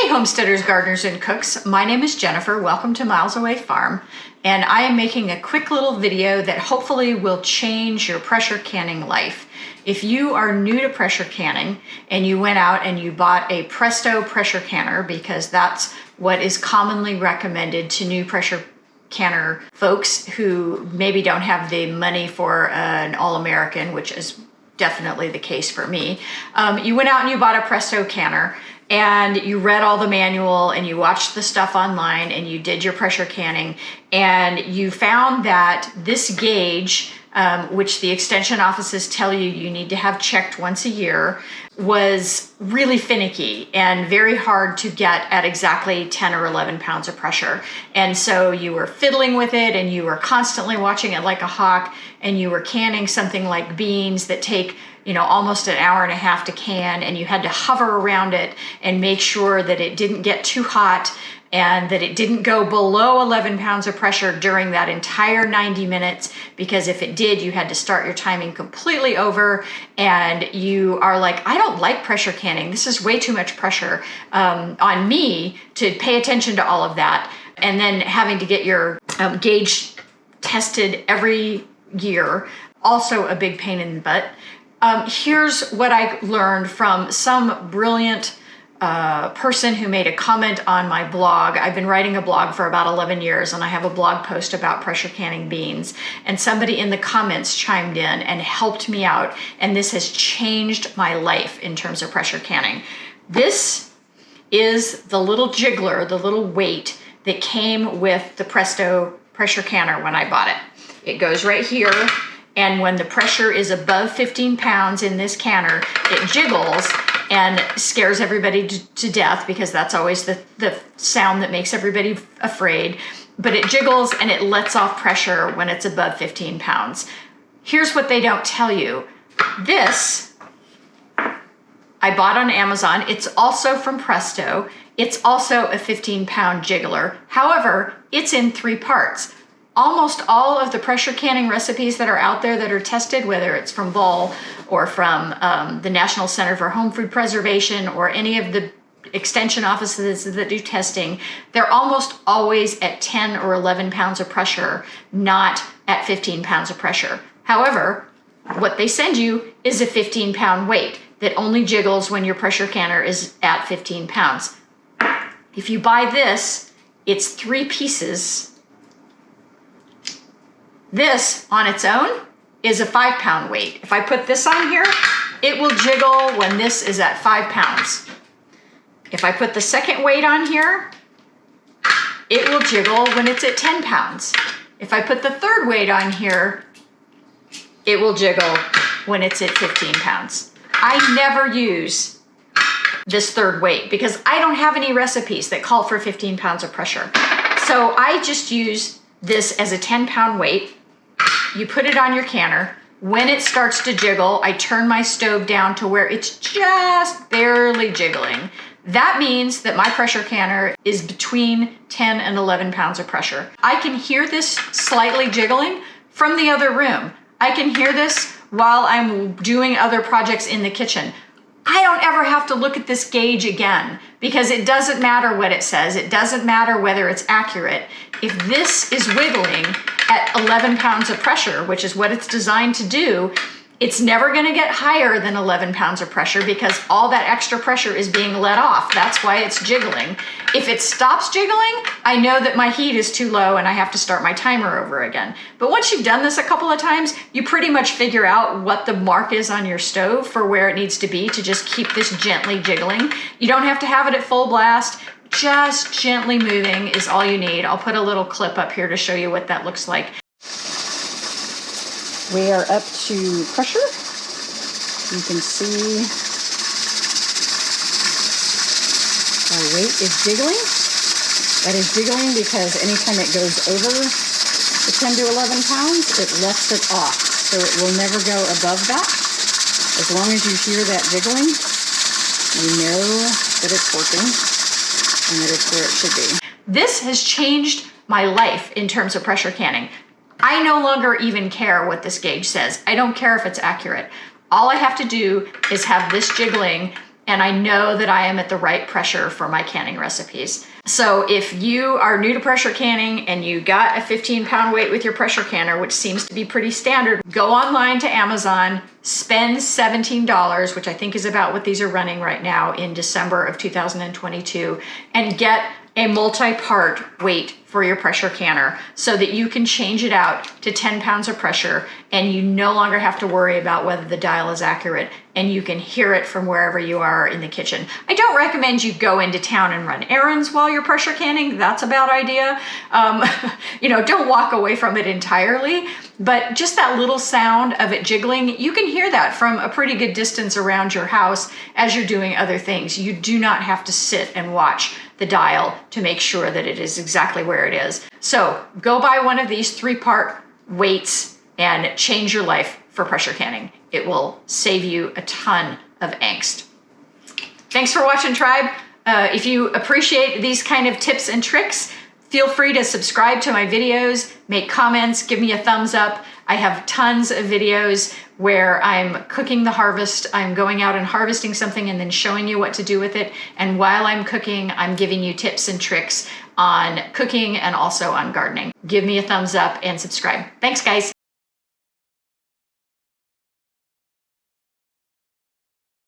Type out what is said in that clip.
homesteaders, gardeners, and cooks. My name is Jennifer. Welcome to Miles Away Farm. And I am making a quick little video that hopefully will change your pressure canning life. If you are new to pressure canning and you went out and you bought a Presto pressure canner, because that's what is commonly recommended to new pressure canner folks who maybe don't have the money for an All-American, which is definitely the case for me. You went out and you bought a Presto canner and you read all the manual and you watched the stuff online and you did your pressure canning, and you found that this gauge, which the extension offices tell you you need to have checked once a year, was really finicky and very hard to get at exactly 10 or 11 pounds of pressure. And so you were fiddling with it and you were constantly watching it like a hawk, and you were canning something like beans that take, you know, almost an hour and a half to can, and you had to hover around it and make sure that it didn't get too hot and that it didn't go below 11 pounds of pressure during that entire 90 minutes, because if it did, you had to start your timing completely over, and you are like, I don't like pressure canning. This is way too much pressure on me to pay attention to all of that. And then having to get your gauge tested every year, also a big pain in the butt. Here's what I learned from some brilliant person who made a comment on my blog. I've been writing a blog for about 11 years, and I have a blog post about pressure canning beans, and somebody in the comments chimed in and helped me out, and this has changed my life in terms of pressure canning. This is the little jiggler, the little weight that came with the Presto pressure canner when I bought it. It goes right here, and when the pressure is above 15 pounds in this canner, it jiggles and scares everybody to death, because that's always the sound that makes everybody afraid. But it jiggles and it lets off pressure when it's above 15 pounds. Here's what they don't tell you. This, I bought on Amazon. It's also from Presto. It's also a 15-pound jiggler. However, it's in 3 parts. Almost all of the pressure canning recipes that are out there that are tested, whether it's from Ball or from the National Center for Home Food Preservation or any of the extension offices that do testing, they're almost always at 10 or 11 pounds of pressure, not at 15 pounds of pressure. However, what they send you is a 15-pound weight that only jiggles when your pressure canner is at 15 pounds. If you buy this, it's 3 pieces. This on its own is a 5-pound weight. If I put this on here, it will jiggle when this is at 5 pounds. If I put the second weight on here, it will jiggle when it's at 10 pounds. If I put the third weight on here, it will jiggle when it's at 15 pounds. I never use this third weight because I don't have any recipes that call for 15 pounds of pressure. So I just use this as a 10-pound weight. You put it on your canner. When it starts to jiggle, I turn my stove down to where it's just barely jiggling. That means that my pressure canner is between 10 and 11 pounds of pressure. I can hear this slightly jiggling from the other room. I can hear this while I'm doing other projects in the kitchen. I don't ever have to look at this gauge again, because it doesn't matter what it says. It doesn't matter whether it's accurate. If this is wiggling at 11 pounds of pressure, which is what it's designed to do, it's never gonna get higher than 11 pounds of pressure because all that extra pressure is being let off. That's why it's jiggling. If it stops jiggling, I know that my heat is too low and I have to start my timer over again. But once you've done this a couple of times, you pretty much figure out what the mark is on your stove for where it needs to be to just keep this gently jiggling. You don't have to have it at full blast. Just gently moving is all you need. I'll put a little clip up here to show you what that looks like. We are up to pressure. You can see our weight is jiggling. That is jiggling because anytime it goes over the 10 to 11 pounds, it lets it off. So it will never go above that. As long as you hear that jiggling, you know that it's working and that it's where it should be. This has changed my life in terms of pressure canning. I no longer even care what this gauge says. I don't care if it's accurate. All I have to do is have this jiggling and I know that I am at the right pressure for my canning recipes. So if you are new to pressure canning and you got a 15-pound weight with your pressure canner, which seems to be pretty standard, go online to Amazon, spend $17, which I think is about what these are running right now in December of 2022, and get a multi-part weight for your pressure canner so that you can change it out to 10 pounds of pressure and you no longer have to worry about whether the dial is accurate and you can hear it from wherever you are in the kitchen. I don't recommend you go into town and run errands while you're pressure canning. That's a bad idea. Don't walk away from it entirely, but just that little sound of it jiggling, you can hear that from a pretty good distance around your house as you're doing other things. You do not have to sit and watch the dial to make sure that it is exactly where it is. So go buy one of these 3-part weights and change your life for pressure canning. It will save you a ton of angst. Thanks for watching, tribe. If you appreciate these kind of tips and tricks, feel free to subscribe to my videos, make comments, give me a thumbs up. I have tons of videos where I'm cooking the harvest. I'm going out and harvesting something and then showing you what to do with it. And while I'm cooking, I'm giving you tips and tricks on cooking and also on gardening. Give me a thumbs up and subscribe. Thanks, guys.